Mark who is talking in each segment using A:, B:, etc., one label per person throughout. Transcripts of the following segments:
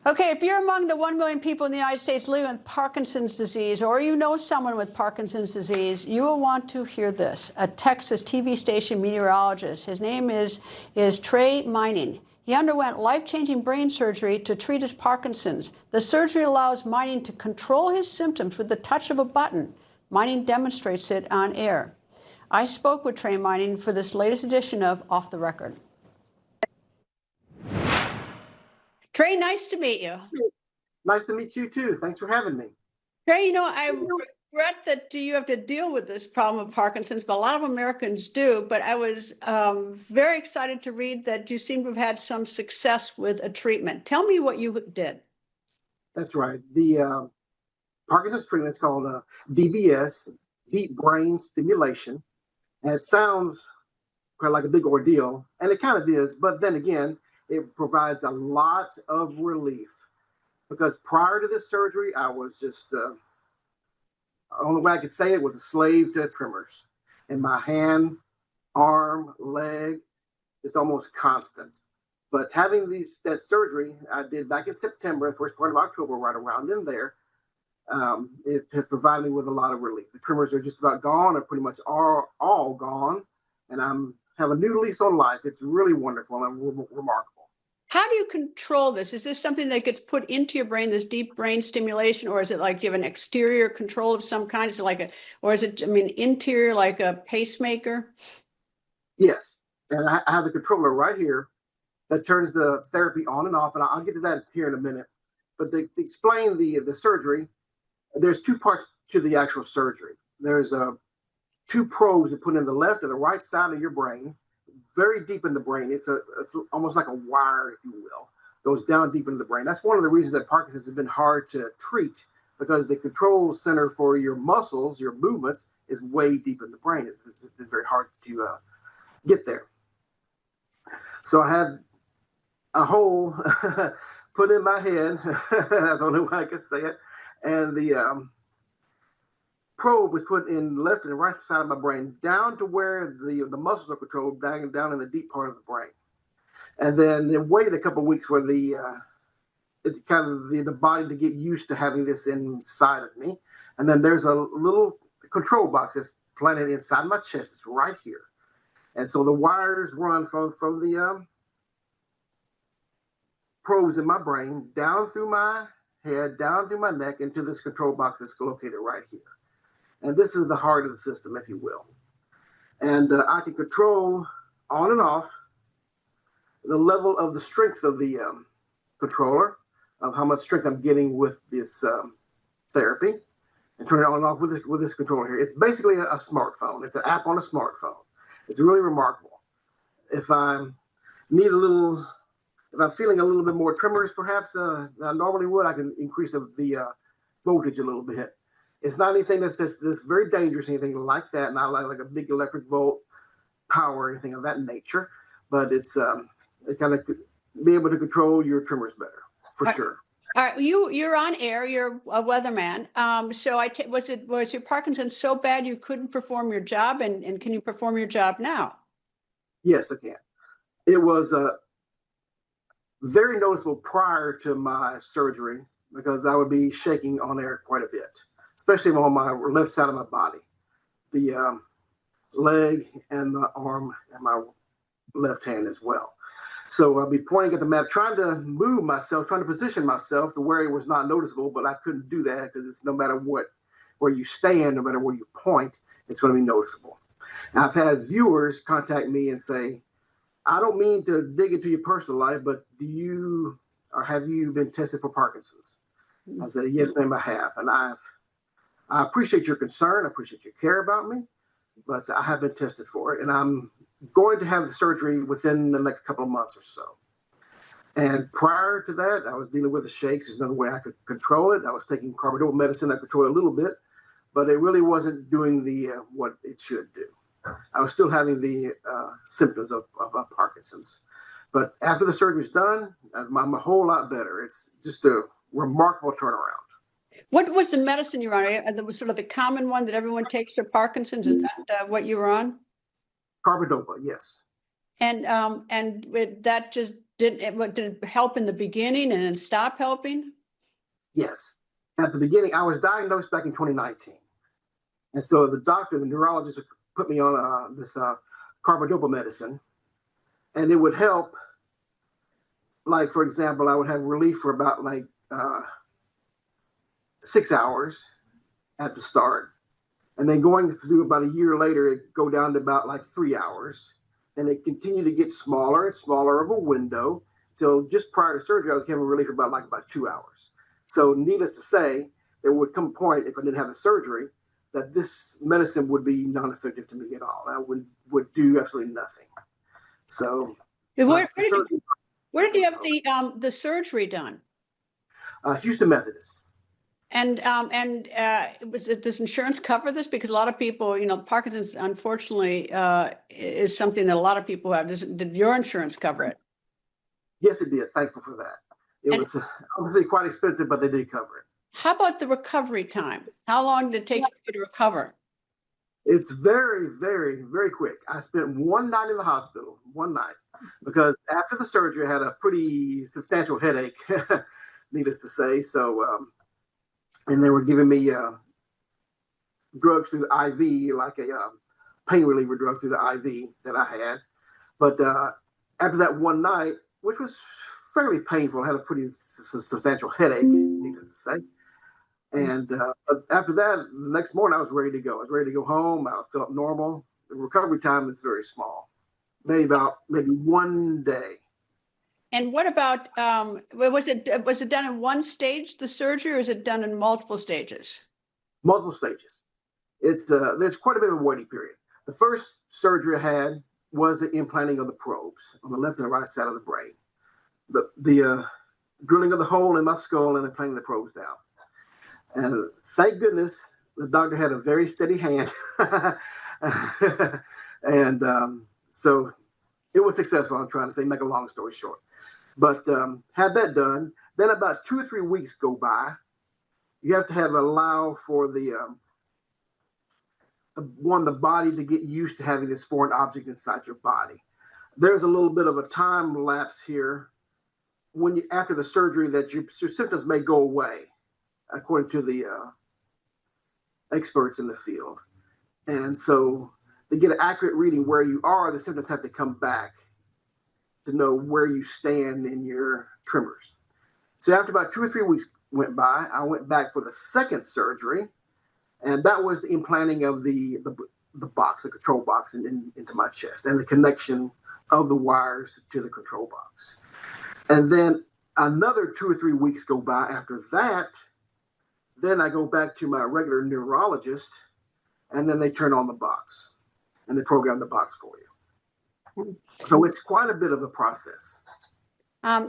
A: Okay, if you're among the 1 million people in the United States living with Parkinson's disease, or you know someone with Parkinson's disease, you will want to hear this. A Texas TV station meteorologist, his name is Trey Mining. He underwent life-changing brain surgery to treat his Parkinson's. The surgery allows Mining to control his symptoms with the touch of a button. Mining demonstrates it on air. I spoke with Trey Mining for this latest edition of Off the Record. Trey, nice to meet you.
B: Nice to meet you too. Thanks for having me.
A: Trey, I regret that you have to deal with this problem of Parkinson's, but a lot of Americans do. But I was very excited to read that you seem to have had some success with a treatment. Tell me what you did.
B: That's right. The Parkinson's treatment is called DBS, deep brain stimulation. And it sounds quite like a big ordeal, and it kind of is. But then again, it provides a lot of relief, because prior to this surgery, I was just, the only way I could say it was a slave to tremors in my hand, arm, leg. It's almost constant. But having that surgery I did back in September and first part of October, right around in there, it has provided me with a lot of relief. The tremors are just about gone, or pretty much all gone, and have a new lease on life. It's really wonderful and remarkable.
A: How do you control this? Is this something that gets put into your brain, this deep brain stimulation, or is it like you have an exterior control of some kind? Is it like or is it, interior, like a pacemaker?
B: Yes, and I have the controller right here that turns the therapy on and off, and I'll get to that here in a minute. But to explain the surgery, there's two parts to the actual surgery. There's two probes that put in the left and the right side of your brain, very deep in the brain. It's almost like a wire, if you will, goes down deep into the brain. That's one of the reasons that Parkinson's has been hard to treat, because the control center for your muscles, your movements, is way deep in the brain. It's very hard to get there. So I had a hole put in my head. That's the only way I could say it. And the probe was put in the left and the right side of my brain, down to where the muscles are controlled, down in the deep part of the brain. And then it waited a couple of weeks for the body to get used to having this inside of me. And then there's a little control box that's planted inside my chest. It's right here. And so the wires run from the probes in my brain down through my head, down through my neck, into this control box that's located right here. And this is the heart of the system, if you will. And I can control on and off the level of the strength of the controller, of how much strength I'm getting with this therapy, and turn it on and off with this controller here. It's basically a smartphone. It's an app on a smartphone. It's really remarkable. If I need if I'm feeling a little bit more tremors, perhaps, than I normally would, I can increase the voltage a little bit. It's not anything that's very dangerous, anything like that, not like a big electric volt power or anything of that nature, but it's it kind of be able to control your tremors better, for sure.
A: All right, you're on air. You're a weatherman. So was your Parkinson's so bad you couldn't perform your job, and can you perform your job now?
B: Yes, I can. It was very noticeable prior to my surgery, because I would be shaking on air quite a bit, especially on my left side of my body, the leg and the arm and my left hand as well. So I'd be pointing at the map, trying to move myself, trying to position myself to where it was not noticeable, but I couldn't do that, because it's no matter where you stand, no matter where you point, it's going to be noticeable. And I've had viewers contact me and say, I don't mean to dig into your personal life, but have you been tested for Parkinson's? I said, yes, ma'am, I have. And I appreciate your concern. I appreciate your care about me, but I have been tested for it. And I'm going to have the surgery within the next couple of months or so. And prior to that, I was dealing with the shakes. There's no way I could control it. I was taking carbidopa medicine that controlled it a little bit, but it really wasn't doing what it should do. I was still having the symptoms of Parkinson's. But after the surgery's done, I'm a whole lot better. It's just a remarkable turnaround.
A: What was the medicine you were on? That was sort of the common one that everyone takes for Parkinson's. Is that what you were on?
B: Carbidopa, yes.
A: And that just Did it help in the beginning and then stop helping?
B: Yes. At the beginning, I was diagnosed back in 2019. And so the doctor, the neurologist, put me on this carbidopa medicine. And it would help, like, for example, I would have relief for about like 6 hours at the start. And then going through about a year later, it go down to about like 3 hours. And it continued to get smaller and smaller of a window till just prior to surgery, I was having relief for about 2 hours. So needless to say, there would come a point if I didn't have the surgery that this medicine would be non-effective to me at all. I would do absolutely nothing. So
A: Where did you have the surgery done?
B: Houston Methodist.
A: And does insurance cover this? Because a lot of people, Parkinson's, unfortunately, is something that a lot of people have. Did your insurance cover it?
B: Yes, it did. Thankful for that. It was obviously quite expensive, but they did cover it.
A: How about the recovery time? How long did it take you to recover?
B: It's very, very, very quick. I spent one night in the hospital, because after the surgery, I had a pretty substantial headache, needless to say. So, and they were giving me drugs through the IV, like a pain reliever drug through the IV that I had. But after that one night, which was fairly painful, I had a pretty substantial headache, needless to say. And after that, the next morning, I was ready to go. I was ready to go home. I felt normal. The recovery time is very small, maybe 1 day.
A: And what about, was it done in one stage, the surgery, or is it done in multiple stages?
B: Multiple stages. There's quite a bit of a waiting period. The first surgery I had was the implanting of the probes on the left and the right side of the brain. The drilling of the hole in my skull and implanting the probes down. And thank goodness the doctor had a very steady hand. And so it was successful. I'm trying to say, make a long story short. But had that done, then about 2 or 3 weeks go by. You have to allow for the body to get used to having this foreign object inside your body. There's a little bit of a time lapse here after the surgery that your symptoms may go away, according to the experts in the field. And so to get an accurate reading where you are, the symptoms have to come back to know where you stand in your tremors. So after about 2 or 3 weeks went by, I went back for the second surgery, and that was the implanting of the box, the control box into my chest, and the connection of the wires to the control box. And then another 2 or 3 weeks go by after that. Then I go back to my regular neurologist, and then they turn on the box, and they program the box for you. So it's quite a bit of a process.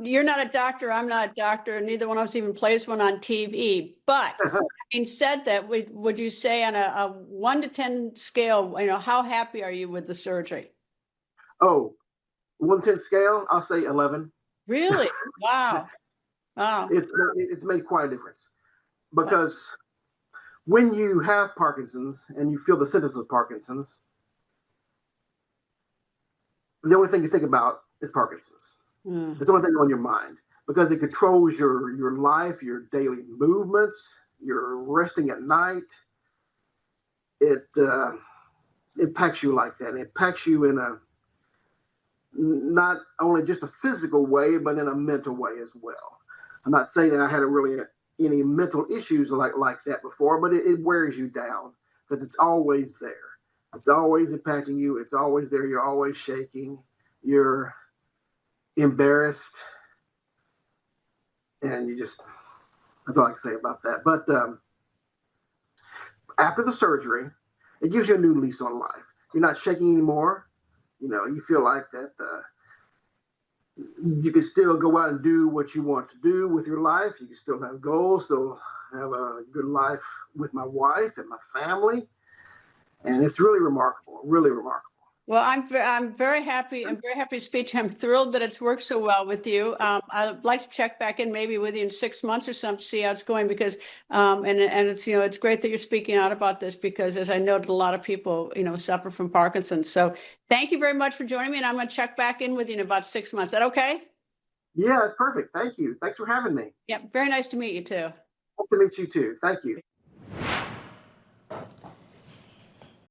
A: You're not a doctor. I'm not a doctor. Neither one of us even plays one on TV. But having said that, would you say on a 1 to 10 scale, how happy are you with the surgery?
B: Oh, 1 to 10 scale, I'll say 11.
A: Really? Wow. Wow.
B: It's made quite a difference. Because when you have Parkinson's and you feel the symptoms of Parkinson's, the only thing you think about is Parkinson's. It's the only thing on your mind, because it controls your life, your daily movements, your resting at night. It impacts you like that. It impacts you in a not only just a physical way, but in a mental way as well. I'm not saying that I had any mental issues like that before, but it wears you down because it's always there. It's always impacting you. It's always there. You're always shaking. You're embarrassed. And that's all I can say about that. But after the surgery, it gives you a new lease on life. You're not shaking anymore. You feel like that you can still go out and do what you want to do with your life. You can still have goals, still have a good life with my wife and my family. And it's really remarkable, really remarkable.
A: Well, I'm very happy. I'm very happy to speak to you. I'm thrilled that it's worked so well with you. I'd like to check back in maybe with you in 6 months or something to see how it's going, because and it's it's great that you're speaking out about this, because as I noted, a lot of people suffer from Parkinson's. So thank you very much for joining me, and I'm going to check back in with you in about 6 months. Is that okay?
B: Yeah, that's perfect. Thank you. Thanks for having me.
A: Yeah, very nice to meet you too.
B: Hope to meet you too. Thank you.